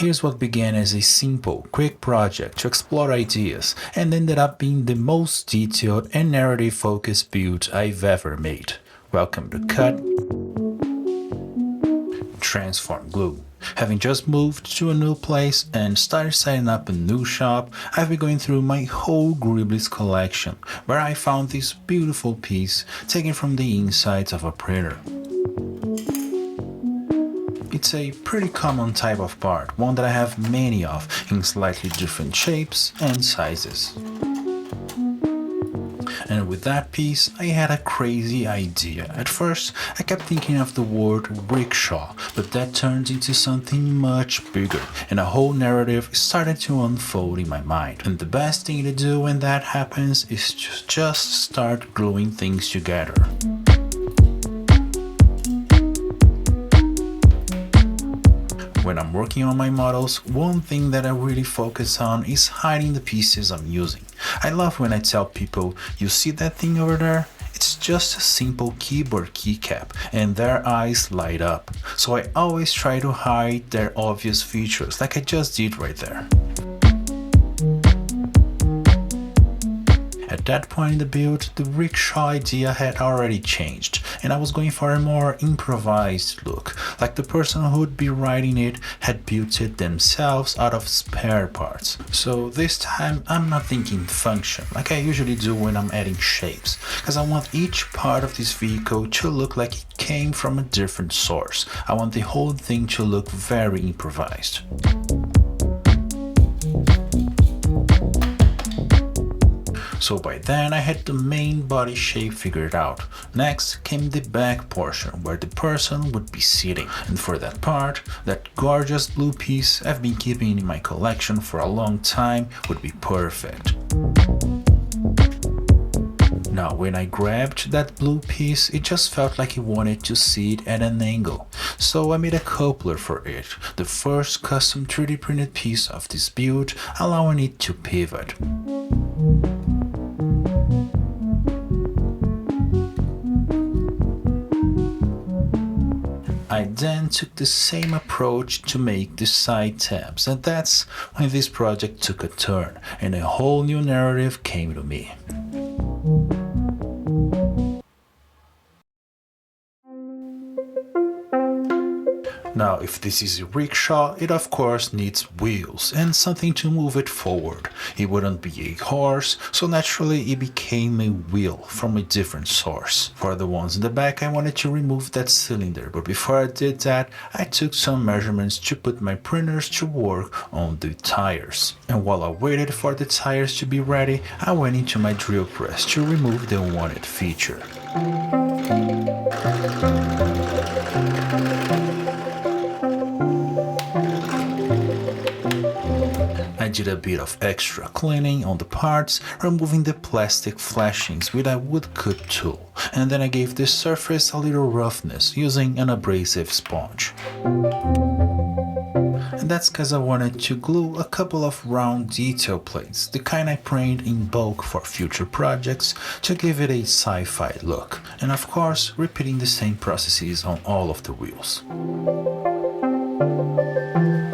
Here's what began as a simple, quick project to explore ideas and ended up being the most detailed and narrative-focused build I've ever made. Welcome to Cut, Transform, Glue. Having just moved to a new place and started setting up a new shop, I've been going through my whole Ghiblis collection, where I found this beautiful piece taken from the insides of a printer. It's a pretty common type of part, one that I have many of in slightly different shapes and sizes. And with that piece, I had a crazy idea. At first, I kept thinking of the word rickshaw, but that turned into something much bigger, and a whole narrative started to unfold in my mind. And the best thing to do when that happens is to just start gluing things together. When I'm working on my models, one thing that I really focus on is hiding the pieces I'm using. I love when I tell people, you see that thing over there? It's just a simple keyboard keycap, and their eyes light up. So I always try to hide their obvious features, like I just did right there. At that point in the build, the rickshaw idea had already changed, and I was going for a more improvised look, like the person who would be writing it had built it themselves out of spare parts. So this time, I'm not thinking function, like I usually do when I'm adding shapes, because I want each part of this vehicle to look like it came from a different source. I want the whole thing to look very improvised. So by then I had the main body shape figured out. Next came the back portion where the person would be sitting, and for that part, that gorgeous blue piece I've been keeping in my collection for a long time would be perfect. Now when I grabbed that blue piece, it just felt like it wanted to sit at an angle, so I made a coupler for it, the first custom 3D printed piece of this build, allowing it to pivot. I then took the same approach to make the side tabs, and that's when this project took a turn and a whole new narrative came to me. Now, if this is a rickshaw, it of course needs wheels and something to move it forward. It wouldn't be a horse, so naturally it became a wheel from a different source. For the ones in the back, I wanted to remove that cylinder, but before I did that, I took some measurements to put my printers to work on the tires. And while I waited for the tires to be ready, I went into my drill press to remove the wanted feature. I did a bit of extra cleaning on the parts, removing the plastic flashings with a woodcut tool, and then I gave the surface a little roughness using an abrasive sponge. And that's because I wanted to glue a couple of round detail plates, the kind I print in bulk for future projects, to give it a sci-fi look, and of course repeating the same processes on all of the wheels.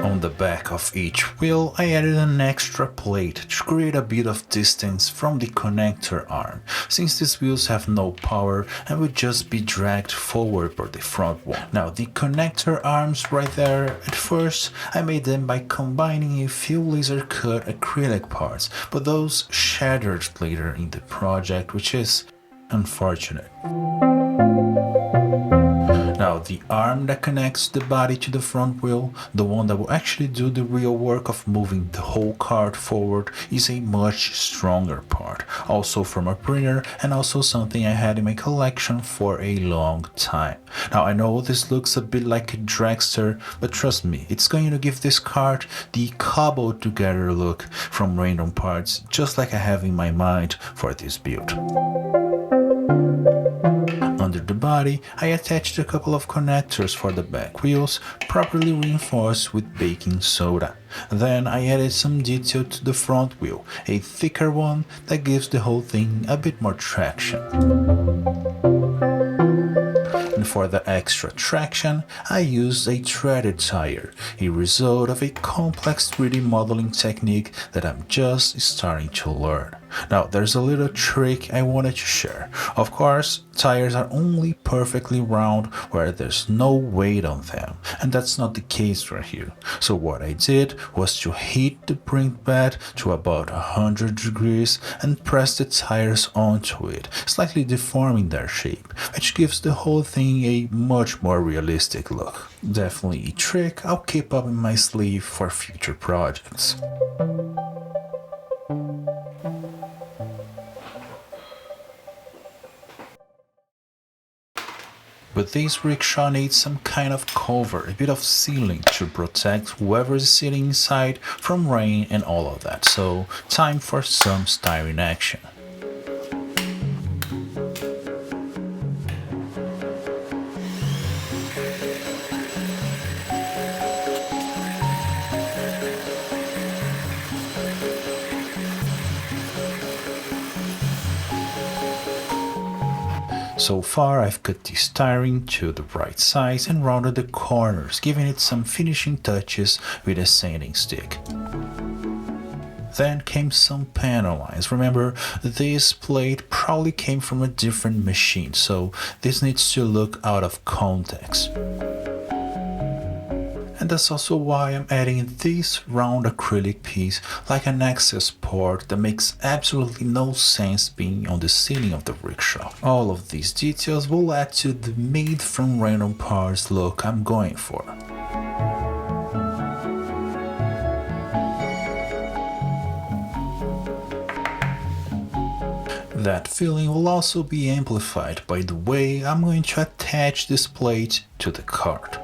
On the back of each wheel, I added an extra plate to create a bit of distance from the connector arm, since these wheels have no power and would just be dragged forward by the front one. Now the connector arms right there, at first I made them by combining a few laser cut acrylic parts, but those shattered later in the project, which is unfortunate. Now the arm that connects the body to the front wheel, the one that will actually do the real work of moving the whole cart forward, is a much stronger part, also from a printer and also something I had in my collection for a long time. Now I know this looks a bit like a dragster, but trust me, it's going to give this cart the cobbled together look from random parts, just like I have in my mind for this build. Under the body, I attached a couple of connectors for the back wheels, properly reinforced with baking soda. Then I added some detail to the front wheel, a thicker one that gives the whole thing a bit more traction. And And for the extra traction, I used a threaded tire, a result of a complex 3D modeling technique that I'm just starting to learn. Now, there's a little trick I wanted to share. Of course, tires are only perfectly round where there's no weight on them, and that's not the case right here. So what I did was to heat the print bed to about 100 degrees and press the tires onto it, slightly deforming their shape, which gives the whole thing a much more realistic look. Definitely a trick I'll keep up in my sleeve for future projects. But this rickshaw needs some kind of cover, a bit of ceiling to protect whoever is sitting inside from rain and all of that. So, time for some styling action. So far I've cut the styling to the right size and rounded the corners, giving it some finishing touches with a sanding stick. Then came some panel lines. Remember, this plate probably came from a different machine, so this needs to look out of context. And that's also why I'm adding this round acrylic piece like an access port that makes absolutely no sense being on the ceiling of the rickshaw. All of these details will add to the made from random parts look I'm going for. That feeling will also be amplified by the way I'm going to attach this plate to the cart.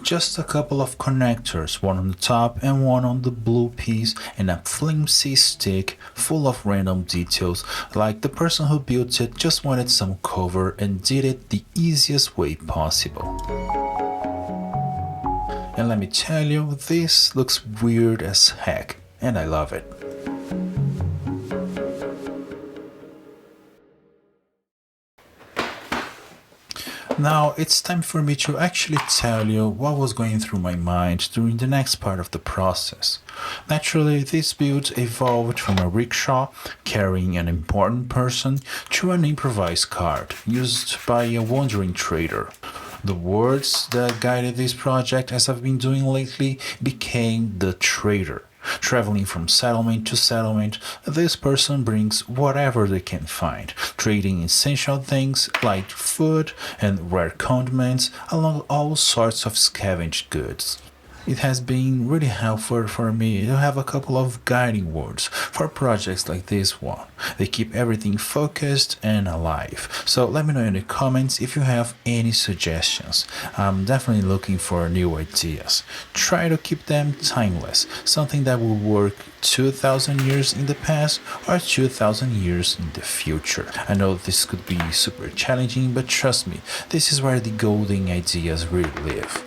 Just a couple of connectors, one on the top and one on the blue piece, and a flimsy stick full of random details, like the person who built it just wanted some cover and did it the easiest way possible. And let me tell you, this looks weird as heck, and I love it. Now it's time for me to actually tell you what was going through my mind during the next part of the process. Naturally, this build evolved from a rickshaw carrying an important person to an improvised cart used by a wandering trader. The words that guided this project, as I've been doing lately, became the trader. Traveling from settlement to settlement, this person brings whatever they can find, trading essential things like food and rare condiments along all sorts of scavenged goods. It has been really helpful for me to have a couple of guiding words for projects like this one. They keep everything focused and alive. So let me know in the comments if you have any suggestions. I'm definitely looking for new ideas. Try to keep them timeless, something that will work 2,000 years in the past or 2,000 years in the future. I know this could be super challenging, but trust me, this is where the golden ideas really live.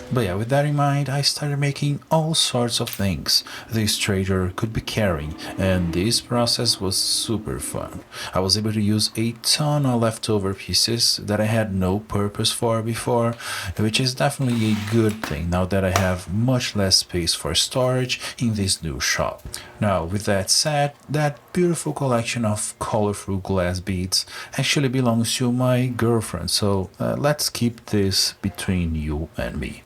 But yeah, with that in mind, I started making all sorts of things this trader could be carrying, and this process was super fun. I was able to use a ton of leftover pieces that I had no purpose for before, which is definitely a good thing now that I have much less space for storage in this new shop. Now, with that said, that beautiful collection of colorful glass beads actually belongs to my girlfriend, so let's keep this between you and me.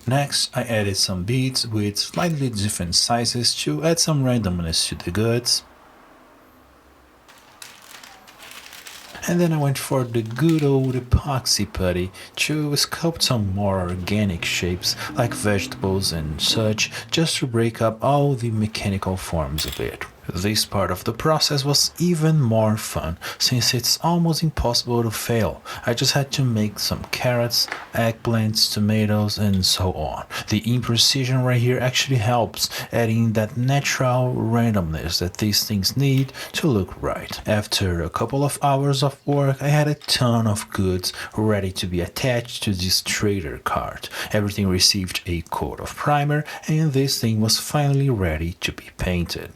Next, I added some beads with slightly different sizes to add some randomness to the goods. And then I went for the good old epoxy putty to sculpt some more organic shapes like vegetables and such, just to break up all the mechanical forms of it. This part of the process was even more fun, since it's almost impossible to fail. I just had to make some carrots, eggplants, tomatoes, and so on. The imprecision right here actually helps, adding that natural randomness that these things need to look right. After a couple of hours of work, I had a ton of goods ready to be attached to this trader cart. Everything received a coat of primer, and this thing was finally ready to be painted.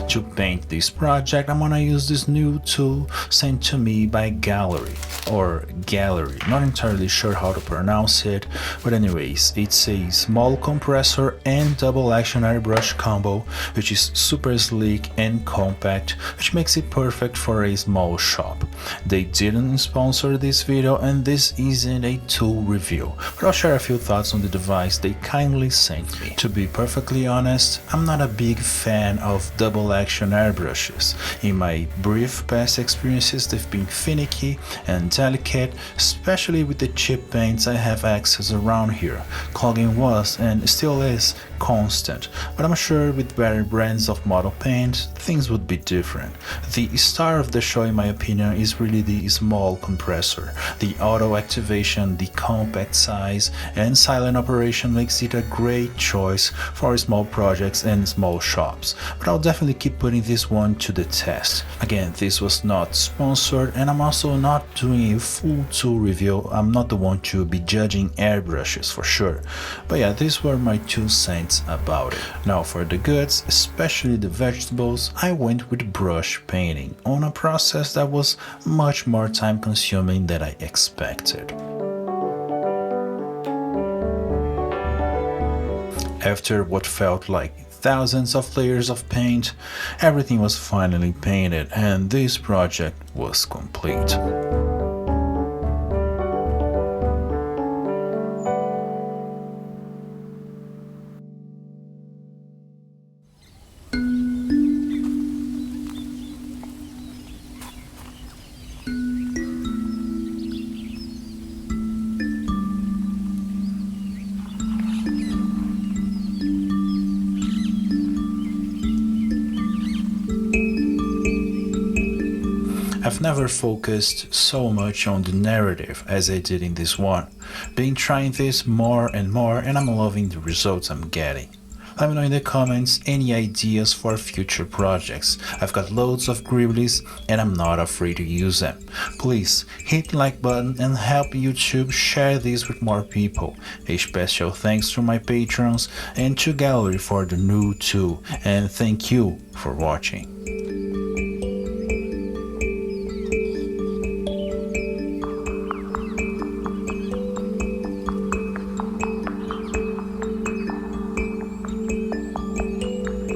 To paint this project, I'm gonna use this new tool sent to me by Gallery, or Gallery, not entirely sure how to pronounce it, but anyways, it's a small compressor and double action airbrush combo, which is super sleek and compact, which makes it perfect for a small shop. They didn't sponsor this video, and this isn't a tool review, but I'll share a few thoughts on the device they kindly sent me. To be perfectly honest, I'm not a big fan of double action airbrushes. In my brief past experiences, they've been finicky and delicate, especially with the cheap paints I have access around here. Clogging was, and still is, constant, but I'm sure with better brands of model paint, things would be different. The star of the show, in my opinion, is really the small compressor. The auto activation, the compact size, and silent operation makes it a great choice for small projects and small shops, but I'll definitely keep putting this one to the test. Again, this was not sponsored, and I'm also not doing a full tool review. I'm not the one to be judging airbrushes for sure, but yeah, these were my 2 cents about it. Now for the goods, especially the vegetables, I went with brush painting on a process that was much more time consuming than I expected. After what felt like thousands of layers of paint, everything was finally painted, and this project was complete. I've never focused so much on the narrative as I did in this one. Been trying this more and more, and I'm loving the results I'm getting. Let me know in the comments any ideas for future projects. I've got loads of gribblies and I'm not afraid to use them. Please hit the like button and help YouTube share this with more people. A special thanks to my patrons and to Gallery for the new tool, and thank you for watching.